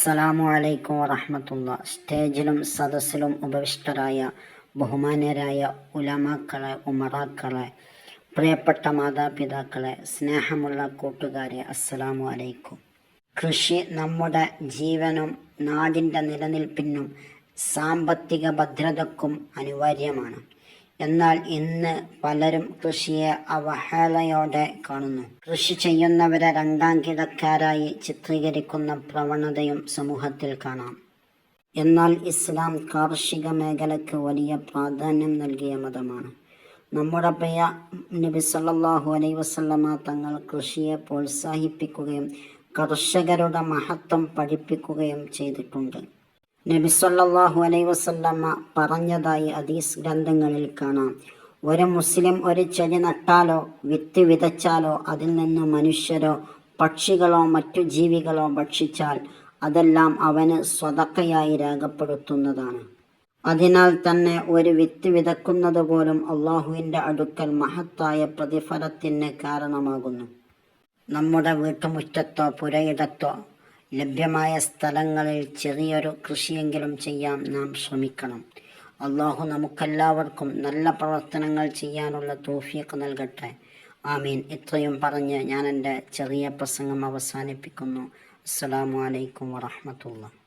അസ്സലാമു അലൈക്കും വറഹ്മത്തുള്ളാഹി. സ്റ്റേജിലും സദസ്സിലും ഉപവിഷ്ടരായ ബഹുമാന്യരായ ഉലമാക്കളെ, ഉമറാക്കളെ, പ്രിയപ്പെട്ട മാതാപിതാക്കളെ, സ്നേഹമുള്ള കൂട്ടുകാരെ, അസ്സലാമു അലൈക്കും. കൃഷി നമ്മുടെ ജീവനും നാടിൻ്റെ നിലനിൽപ്പിനും സാമ്പത്തിക ഭദ്രതയ്ക്കും അനിവാര്യമാണ്. എന്നാൽ ഇന്ന് പലരും കൃഷിയെ അവഹേളയോടെ കാണുന്നു. കൃഷി ചെയ്യുന്നവരെ രണ്ടാം കിടക്കാരായി ചിത്രീകരിക്കുന്ന പ്രവണതയും സമൂഹത്തിൽ കാണാം. എന്നാൽ ഇസ്ലാം കാർഷിക മേഖലയ്ക്ക് വലിയ പ്രാധാന്യം നൽകിയ മതമാണ്. നമ്മുടെ പ്രിയ നബി സല്ലല്ലാഹു അലൈഹി വസല്ലമ തങ്ങൾ കൃഷിയെ പ്രോത്സാഹിപ്പിക്കുകയും കർഷകരുടെ മഹത്വം പഠിപ്പിക്കുകയും ചെയ്തിട്ടുണ്ട്. നബി സല്ലല്ലാഹു അലൈഹി വസല്ലമ പറഞ്ഞതായി ഹദീസ് ഗ്രന്ഥങ്ങളിൽ കാണാം: ഒരു മുസ്ലിം ഒരു ചെടി നട്ടാലോ വിത്ത് വിതച്ചാലോ അതിൽ നിന്ന് മനുഷ്യരോ പക്ഷികളോ മറ്റു ജീവികളോ ഭക്ഷിച്ചാൽ അതെല്ലാം അവന് സ്വതക്കയായി രേഖപ്പെടുത്തുന്നതാണ്. അതിനാൽ തന്നെ ഒരു വിത്ത് വിതക്കുന്നത് പോലും അള്ളാഹുവിൻ്റെ അടുക്കൽ മഹത്തായ പ്രതിഫലത്തിന് കാരണമാകുന്നു. നമ്മുടെ വീട്ടുമുറ്റത്തോ പുരയിടത്തോ ലഭ്യമായ സ്ഥലങ്ങളിൽ ചെറിയൊരു കൃഷിയെങ്കിലും ചെയ്യാൻ നാം ശ്രമിക്കണം. അള്ളാഹു നമുക്കെല്ലാവർക്കും നല്ല പ്രവർത്തനങ്ങൾ ചെയ്യാനുള്ള തൗഫീഖ് നൽകട്ടെ. ആമീൻ. ഇത്രയും പറഞ്ഞ് ഞാൻ എൻ്റെ ചെറിയ പ്രസംഗം അവസാനിപ്പിക്കുന്നു. അസ്സലാമു അലൈക്കും വറഹ്മത്തുള്ളാഹി.